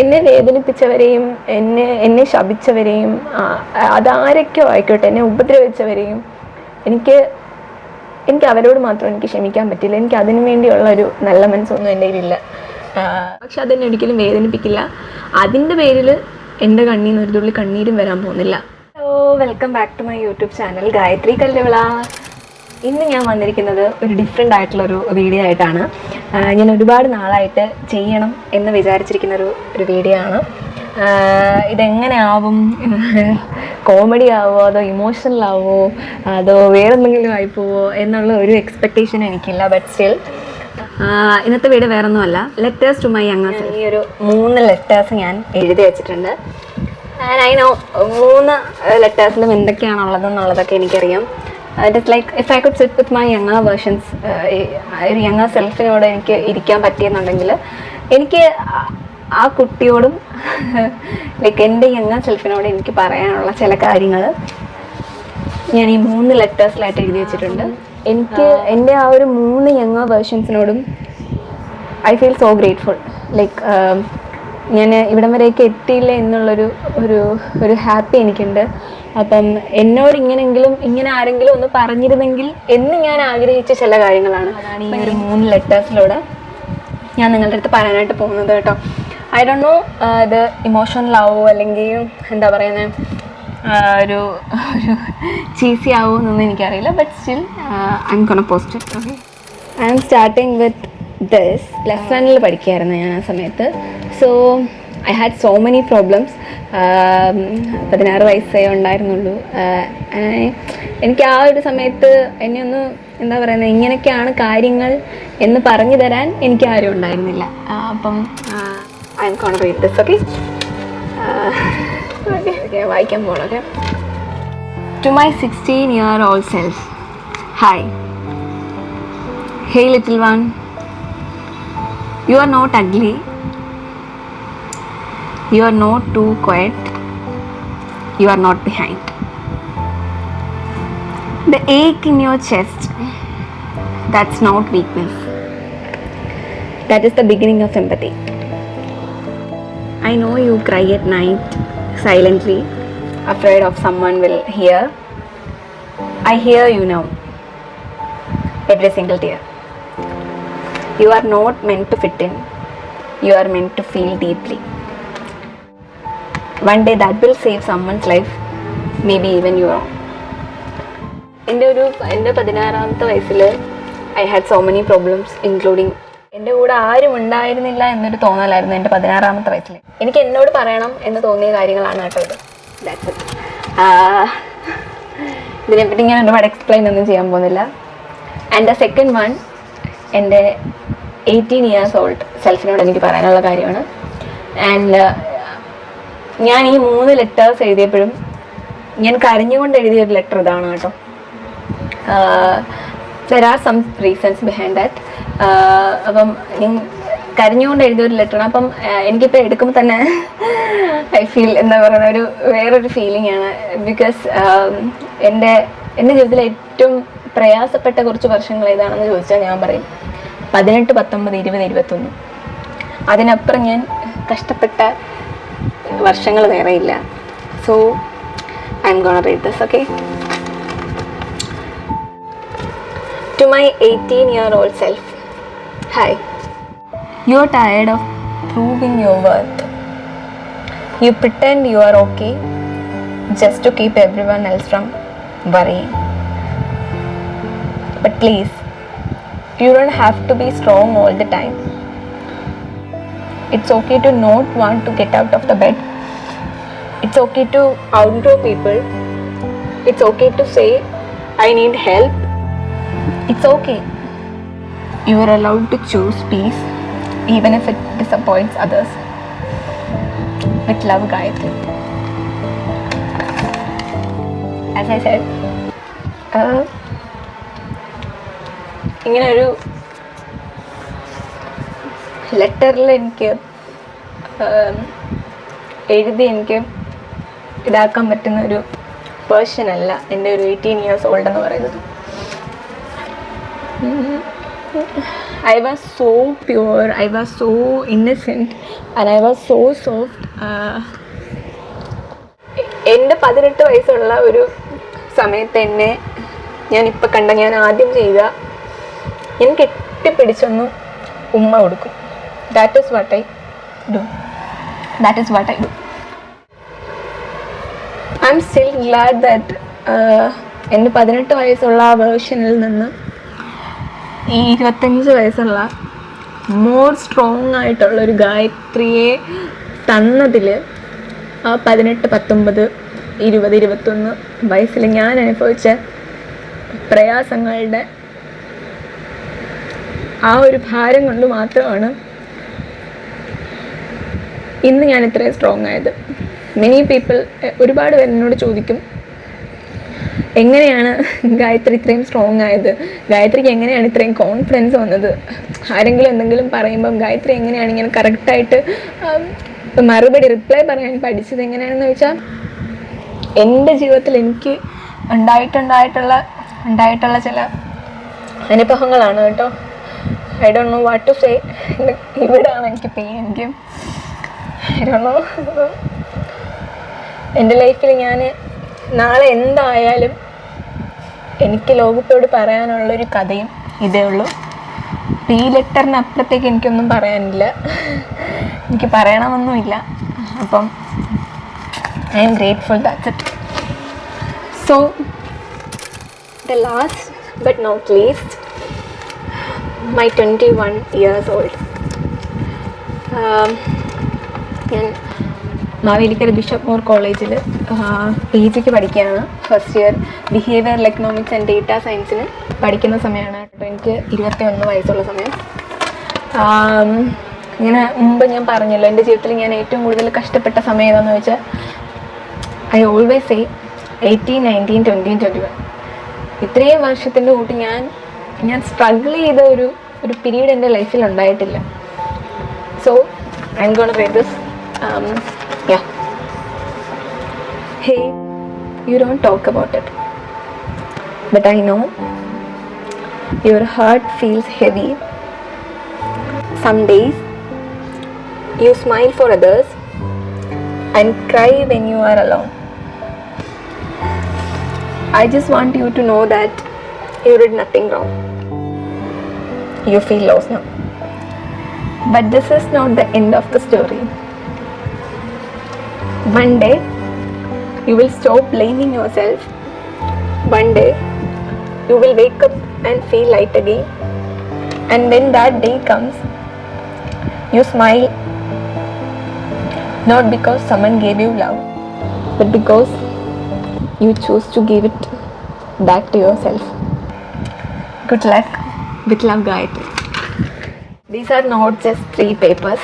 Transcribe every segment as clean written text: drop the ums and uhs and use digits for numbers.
എന്നെ വേദനിപ്പിച്ചവരെയും എന്നെ ശപിച്ചവരെയും അതാരൊക്കെയോ ആയിക്കോട്ടെ, എന്നെ ഉപദ്രവിച്ചവരെയും എനിക്ക് അവരോട് മാത്രം എനിക്ക് ക്ഷമിക്കാൻ പറ്റില്ല. എനിക്ക് അതിനു വേണ്ടിയുള്ള ഒരു നല്ല മനസ്സൊന്നും എൻ്റെ കയ്യിലില്ല. പക്ഷെ അതെന്നെ ഒരിക്കലും വേദനിപ്പിക്കില്ല. അതിൻ്റെ പേരിൽ എൻ്റെ കണ്ണിൽ നിന്ന് ഒരു തുള്ളി കണ്ണീരും വരാൻ പോകുന്നില്ല. Welcome back to my YouTube channel Gayathri Kalluvila. ഇന്ന് ഞാൻ വന്നിരിക്കുന്നത് ഒരു ഡിഫറെൻ്റ് ആയിട്ടുള്ളൊരു വീഡിയോ ആയിട്ടാണ്. ഞാൻ ഒരുപാട് നാളായിട്ട് ചെയ്യണം എന്ന് വിചാരിച്ചിരിക്കുന്ന ഒരു വീഡിയോ ആണ്. ഇതെങ്ങനെ ആവും, കോമഡി ആവുമോ അതോ ഇമോഷണൽ ആവുമോ അതോ വേറെ എന്തെങ്കിലും ആയിപ്പോവോ എന്നുള്ള ഒരു എക്സ്പെക്റ്റേഷൻ എനിക്കില്ല. ബട്ട് സ്റ്റിൽ ഇന്നത്തെ വീഡിയോ വേറെ ഒന്നുമല്ല, letters to my younger self. ഈ ഒരു 3 ലെറ്റേഴ്സ് ഞാൻ എഴുതി വെച്ചിട്ടുണ്ട്. ആൻഡ് ഐ നോ 3 ലെറ്റേഴ്സിലും എന്തൊക്കെയാണുള്ളതെന്നുള്ളതൊക്കെ എനിക്കറിയാം. It is like if I could sit with my younger versions, younger സെൽഫിനോട് എനിക്ക് ഇരിക്കാൻ പറ്റിയെന്നുണ്ടെങ്കിൽ എനിക്ക് ആ കുട്ടിയോടും ലൈക്ക് എൻ്റെ യങ്ങർ സെൽഫിനോട് എനിക്ക് പറയാനുള്ള ചില കാര്യങ്ങൾ ഞാൻ ഈ 3 ലെറ്റേഴ്സിലായിട്ട് എഴുതി വെച്ചിട്ടുണ്ട്. എനിക്ക് എൻ്റെ ആ ഒരു 3 യങ്ങർ വേർഷൻസിനോടും I feel so grateful. Like ഞാൻ ഇവിടം വരെയൊക്കെ എത്തിയില്ല എന്നുള്ളൊരു ഹാപ്പി എനിക്കുണ്ട്. അപ്പം എന്നോട് ഇങ്ങനെ ആരെങ്കിലും ഒന്ന് പറഞ്ഞിരുന്നെങ്കിൽ എന്ന് ഞാൻ ആഗ്രഹിച്ച ചില കാര്യങ്ങളാണ്. അതാണ് ഈ ഒരു 3 ലെറ്റേഴ്സിലൂടെ ഞാൻ നിങ്ങളുടെ അടുത്ത് പറയാനായിട്ട് പോകുന്നത് കേട്ടോ. ഐ ഡോണ്ട് നോ ഇത് ഇമോഷണൽ ആവോ അല്ലെങ്കിൽ എന്താ പറയുന്നത് ഒരു ചീസി ആവോ എന്നൊന്നും എനിക്കറിയില്ല. But still I'm gonna post it. Okay, I am starting with this. +1 പഠിക്കുകയായിരുന്നു ഞാൻ ആ സമയത്ത്. So I had so many problems. 16 വയസ്സേ ഉണ്ടായിരുന്നുള്ളൂ. എനിക്ക് ആ ഒരു സമയത്ത് എന്നെ ഒന്ന് എന്താ പറയുന്നത്, ഇങ്ങനെയൊക്കെയാണ് കാര്യങ്ങൾ എന്ന് പറഞ്ഞു തരാൻ എനിക്ക് ആരും ഉണ്ടായിരുന്നില്ല. അപ്പം I'm gonna read this. Okay, വായിക്കാൻ പോകണം. Okay, to my 16-year-old self. Hi. Hey little one, you are not ugly. You are not too quiet. You are not behind. The ache in your chest, that's not weakness. That is the beginning of empathy. I know you cry at night silently, afraid of someone will hear. I hear you now, every single tear. You are not meant to fit in. You are meant to feel deeply. One day that will save someone's life, maybe even your own. എൻ്റെ 16-ാമത്തെ വയസ്സിൽ I had so many problems, including എൻ്റെ കൂടെ ആരും ഉണ്ടായിരുന്നില്ല എന്നൊരു തോന്നലായിരുന്നു എൻ്റെ 16-ാമത്തെ വയസ്സിൽ. എനിക്ക് എന്നോട് പറയണം എന്ന് തോന്നിയ കാര്യങ്ങളാണ് കേട്ടോ ഇത്. That's it. ഇതിനെപ്പറ്റി ഞാൻ ഒരുപാട് എക്സ്പ്ലെയിൻ ഒന്നും ചെയ്യാൻ പോകുന്നില്ല. ആൻഡ് ദ സെക്കൻഡ് വൺ എൻ്റെ 18 years old സെൽഫിനോട് എനിക്ക് പറയാനുള്ള കാര്യമാണ്. ആൻഡ് ഞാൻ ഈ 3 ലെറ്റേഴ്സ് എഴുതിയപ്പോഴും ഞാൻ കരഞ്ഞുകൊണ്ട് എഴുതിയൊരു ലെറ്റർ ഇതാണ് കേട്ടോ. There are some reasons behind that. അപ്പം ഞാൻ കരഞ്ഞുകൊണ്ട് എഴുതിയൊരു ലെറ്ററാണ്. അപ്പം എനിക്കിപ്പോൾ എടുക്കുമ്പോൾ തന്നെ ഐ ഫീൽ എന്താ പറയുന്ന വേറൊരു ഫീലിംഗ് ആണ്. ബിക്കോസ് എൻ്റെ ജീവിതത്തിലെ ഏറ്റവും പ്രയാസപ്പെട്ട കുറച്ച് വർഷങ്ങൾ ഏതാണെന്ന് ചോദിച്ചാൽ ഞാൻ പറയും 18, 19, 20, 21. അതിനപ്പുറം ഞാൻ കഷ്ടപ്പെട്ട വർഷങ്ങൾ വേറെയില്ല. So I'm gonna read this. Okay, to my 18-year-old self. Hi. You are tired of proving your worth. You pretend you are okay just to keep everyone else from worrying. But please, you don't have to be strong all the time. It's okay to not want to get out of the bed. It's okay to outgrow people. It's okay to say, I need help. It's okay. You are allowed to choose peace, even if it disappoints others. With love, Gayatri. As I said, ഇങ്ങനൊരു ലെറ്ററിൽ എനിക്ക് എഴുതി എനിക്ക് ഇതാക്കാൻ പറ്റുന്ന ഒരു person അല്ല എൻ്റെ ഒരു 18 years old എന്ന് പറയുന്നത്. I was so pure, I was so innocent, and I was so soft. എൻ്റെ 18 വയസ്സുള്ള ഒരു സമയത്ത് എന്നെ ഞാനിപ്പോൾ കണ്ട ഞാൻ ആദ്യം ചെയ്യുക, ഞാൻ കെട്ടിപ്പിടിച്ചൊന്ന് ഉമ്മ കൊടുക്കും. That is what I do. I am still GLAAD that എൻ്റെ 18 വയസ്സുള്ള ആ വേർഷനിൽ നിന്ന് ഈ 25 വയസ്സുള്ള മോർ സ്ട്രോങ് ആയിട്ടുള്ളൊരു ഗായത്രിയെ തന്നതിൽ ആ 18, 19, 20, 21 വയസ്സിൽ ഞാൻ അനുഭവിച്ച പ്രയാസങ്ങളുടെ ആ ഒരു ഭാരം കൊണ്ട് മാത്രമാണ് ഇന്ന് ഞാൻ ഇത്രയും സ്ട്രോങ് ആയത്. മെനി പീപ്പിൾ, ഒരുപാട് പേര് എന്നോട് ചോദിക്കും, എങ്ങനെയാണ് ഗായത്രി ഇത്രയും സ്ട്രോങ് ആയത്, ഗായത്രിക്ക് എങ്ങനെയാണ് ഇത്രയും കോൺഫിഡൻസ് വന്നത്, ആരെങ്കിലും എന്തെങ്കിലും പറയുമ്പം ഗായത്രി എങ്ങനെയാണ് ഇങ്ങനെ കറക്റ്റായിട്ട് മറുപടി റിപ്ലൈ പറയാൻ പഠിച്ചത് എങ്ങനെയാണെന്ന് ചോദിച്ചാൽ, എൻ്റെ ജീവിതത്തിൽ എനിക്ക് ഉണ്ടായിട്ടുള്ള ചില അനുഭവങ്ങളാണ് കേട്ടോ. I don't know what to say. ഇവിടെയാണ് എനിക്ക് എനിക്ക് ഐ ഡോണ്ട് നോ. എൻ്റെ ലൈഫിൽ ഞാൻ നാളെ എന്തായാലും എനിക്ക് ലോകത്തോട് പറയാനുള്ളൊരു കഥയും ഇതേ ഉള്ളൂ. ഈ ലെറ്ററിന് അപ്പുറത്തേക്ക് എനിക്കൊന്നും പറയാനില്ല, എനിക്ക് പറയണമെന്നുമില്ല. അപ്പം I'm grateful, that's it. So the last but not least, my 21 years old. ഞാൻ മാവേലിക്കര ബിഷപ്പ് മോർ കോളേജിൽ PG പഠിക്കുകയാണ്. First year behavioural economics and data സയൻസിന് പഠിക്കുന്ന സമയമാണ് കേട്ടോ. എനിക്ക് 21 വയസ്സുള്ള സമയം. ഇങ്ങനെ മുമ്പ് ഞാൻ പറഞ്ഞല്ലോ, എൻ്റെ ജീവിതത്തിൽ ഞാൻ ഏറ്റവും കൂടുതൽ കഷ്ടപ്പെട്ട സമയം ഏതാണെന്ന് വെച്ചാൽ, ഐ ഓൾവേസ് സേ 18, 19, 20, 21. ഇത്രയും വർഷത്തിൻ്റെ കൂട്ടി ഞാൻ സ്ട്രഗിൾ ചെയ്ത ഒരു പീരീഡ് എൻ്റെ ലൈഫിൽ ഉണ്ടായിട്ടില്ല. So I'm gonna read this. Yeah. Hey, you don't talk about it, but I know your heart feels heavy. Some days you smile for others and cry when you are alone. I just want you to know that you did nothing wrong. You feel lost now, but this is not the end of the story. One day you will stop blaming yourself. One day you will wake up and feel light again. And when that day comes, you smile, not because someone gave you love, but because you choose to give it back to yourself. Good luck. With love, Gayatri. These are not just 3 papers.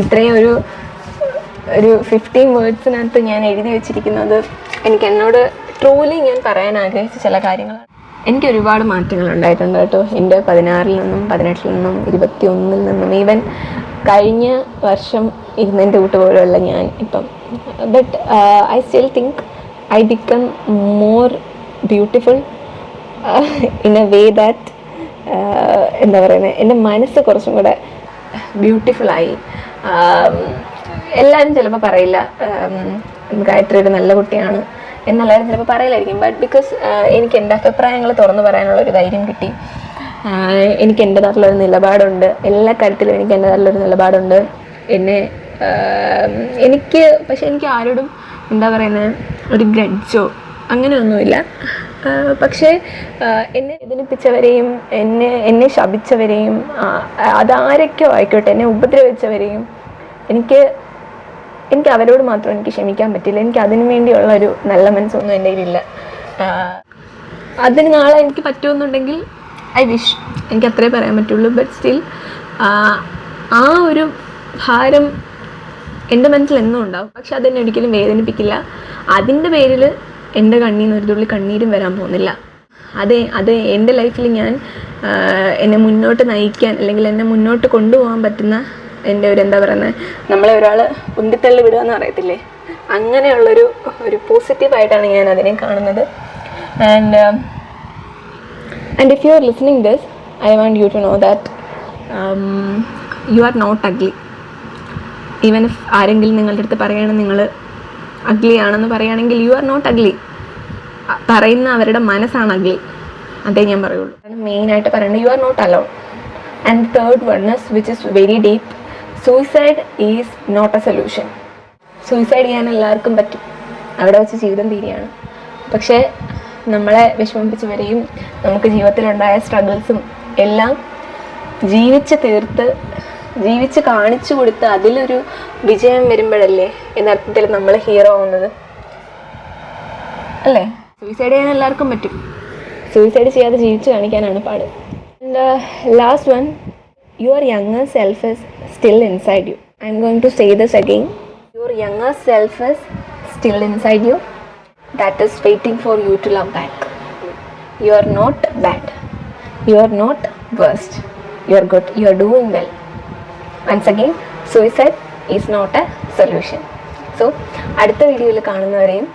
ഇത്രയും ഒരു 15 വേർഡ്സിനകത്ത് ഞാൻ എഴുതി വെച്ചിരിക്കുന്നത് എന്നോട് truly ഞാൻ പറയാൻ ആഗ്രഹിച്ച ചില കാര്യങ്ങളാണ്. എനിക്ക് ഒരുപാട് മാറ്റങ്ങൾ ഉണ്ടായിട്ടുണ്ട് കേട്ടോ. എൻ്റെ 16-ൽ നിന്നും 18-ൽ നിന്നും 21-ൽ നിന്നും ഈവൻ കഴിഞ്ഞ വർഷം ഇരുന്നതിൻ്റെ കൂട്ട് പോലെയുള്ള ഞാൻ ഇപ്പം. But I still think I become more beautiful in a way that എന്താ പറയുന്നത്, എൻ്റെ മനസ്സ് കുറച്ചും കൂടെ ബ്യൂട്ടിഫുള്ളായി. എല്ലാവരും ചിലപ്പോൾ പറയില്ല ഗായത്രി ഒരു നല്ല കുട്ടിയാണ് എന്നെല്ലാവരും ചിലപ്പോൾ പറയില്ലായിരിക്കും. ബട്ട് ബിക്കോസ് എനിക്ക് എൻ്റെ അഭിപ്രായങ്ങൾ തുറന്നു പറയാനുള്ളൊരു ധൈര്യം കിട്ടി. എനിക്ക് എൻ്റേതായിട്ടുള്ളൊരു നിലപാടുണ്ട്, എല്ലാ കാര്യത്തിലും എനിക്ക് എൻ്റേതായിട്ടുള്ളൊരു നിലപാടുണ്ട്. പക്ഷെ എനിക്ക് ആരോടും എന്താ പറയുന്നത് ഒരു ഗ്രഡ്ജോ അങ്ങനെയൊന്നുമില്ല. പക്ഷേ എന്നെ വേദനിപ്പിച്ചവരെയും എന്നെ ശപിച്ചവരെയും അതാരൊക്കെയോ ആയിക്കോട്ടെ, എന്നെ ഉപദ്രവിച്ചവരെയും എനിക്ക് അവരോട് മാത്രം എനിക്ക് ക്ഷമിക്കാൻ പറ്റില്ല. എനിക്ക് അതിനു വേണ്ടിയുള്ള ഒരു നല്ല മനസ്സൊന്നും എൻ്റെ കയ്യിലില്ല. അതിന് നാളെ എനിക്ക് പറ്റുമെന്നുണ്ടെങ്കിൽ ഐ വിഷ്, എനിക്ക് അത്രേ പറയാൻ പറ്റുള്ളൂ. ബട്ട് സ്റ്റിൽ ആ ഒരു ഭാരം എൻ്റെ മനസ്സിൽ എന്നും ഉണ്ടാവും. പക്ഷെ അതെന്നെ ഒരിക്കലും വേദനിപ്പിക്കില്ല. അതിൻ്റെ പേരിൽ എൻ്റെ കണ്ണിൽ നിന്ന് ഒരു തുള്ളി കണ്ണീരും വരാൻ പോകുന്നില്ല. അത് എൻ്റെ ലൈഫിൽ എന്നെ മുന്നോട്ട് നയിക്കാൻ അല്ലെങ്കിൽ എന്നെ മുന്നോട്ട് കൊണ്ടുപോകാൻ പറ്റുന്ന എൻ്റെ ഒരു എന്താ പറയുന്നത്, നമ്മളെ ഒരാൾ ഉന്തിത്തള്ളി വിടുക എന്ന് പറയത്തില്ലേ, അങ്ങനെയുള്ളൊരു പോസിറ്റീവായിട്ടാണ് ഞാൻ അതിനെ കാണുന്നത്. And if you are listening this, I want you to know that you are not ugly. Even if ആരെങ്കിലും നിങ്ങളുടെ അടുത്ത് പറയുകയാണെങ്കിൽ നിങ്ങൾ അഗ്ലി ആണെന്ന് പറയുകയാണെങ്കിൽ യു ആർ നോട്ട് അഗ്ലി. പറയുന്ന അവരുടെ മനസ്സാണ് അഗ്ലി, അതേ ഞാൻ പറയുള്ളൂ. മെയിനായിട്ട് പറയേണ്ടത് you are not alone. And third one is which is very deep, suicide is not a solution. Suicide ചെയ്യാൻ എല്ലാവർക്കും പറ്റും, അവിടെ വെച്ച് ജീവിതം തീരെയാണ്. പക്ഷേ നമ്മളെ വിഷമിപ്പിച്ചവരെയും നമുക്ക് ജീവിതത്തിലുണ്ടായ സ്ട്രഗിൾസും എല്ലാം ജീവിച്ച് കാണിച്ചു കൊടുത്ത് അതിലൊരു വിജയം വരുമ്പോഴല്ലേ യഥാർത്ഥത്തിൽ നമ്മൾ ഹീറോ ആവുന്നത്, അല്ലേ? സൂയിസൈഡ് ചെയ്യാൻ എല്ലാവർക്കും പറ്റും, സൂയിസൈഡ് ചെയ്യാതെ ജീവിച്ച് കാണിക്കാനാണ് പാട്. And last one, your younger self is still inside you. I'm going to say this again. Your younger self is still inside you. That is waiting for you to love back. You are not bad. You are not worst. You are good. You are doing well. Once again, suicide is not a solution. So, അടുത്ത വീഡിയോയിൽ കാണുന്നവരെയും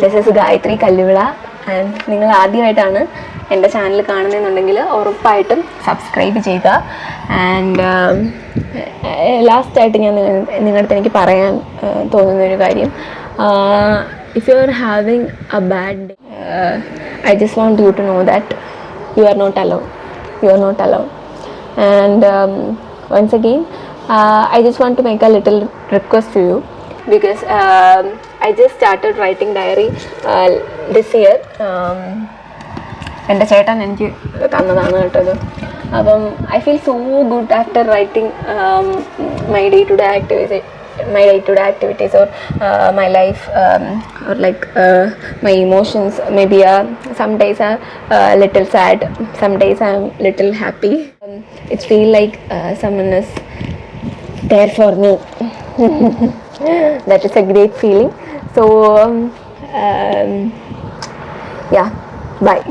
this is Gayathri Kalluvila. And നിങ്ങൾ ആദ്യമായിട്ടാണ് എൻ്റെ channel കാണുന്നതെന്നുണ്ടെങ്കിൽ ഉറപ്പായിട്ടും subscribe ചെയ്യുക. And ലാസ്റ്റായിട്ട് ഞാൻ നിങ്ങളുടെ അടുത്ത് എനിക്ക് പറയാൻ തോന്നുന്നൊരു കാര്യം, if you are having a bad day, I just want you to know that you are not alone. You are not alone. And once again, I just want to make a little request to you, because I just started writing diary this year. എൻ്റെ ചേട്ടൻ എനിക്ക് തന്നതാണ് കേട്ടത്. അപ്പം I feel so good after writing my day-to-day activities or my life, or like my emotions. Maybe some days are little sad, some days I'm little happy. It feel like someone is there for me. That is a great feeling. So yeah, bye.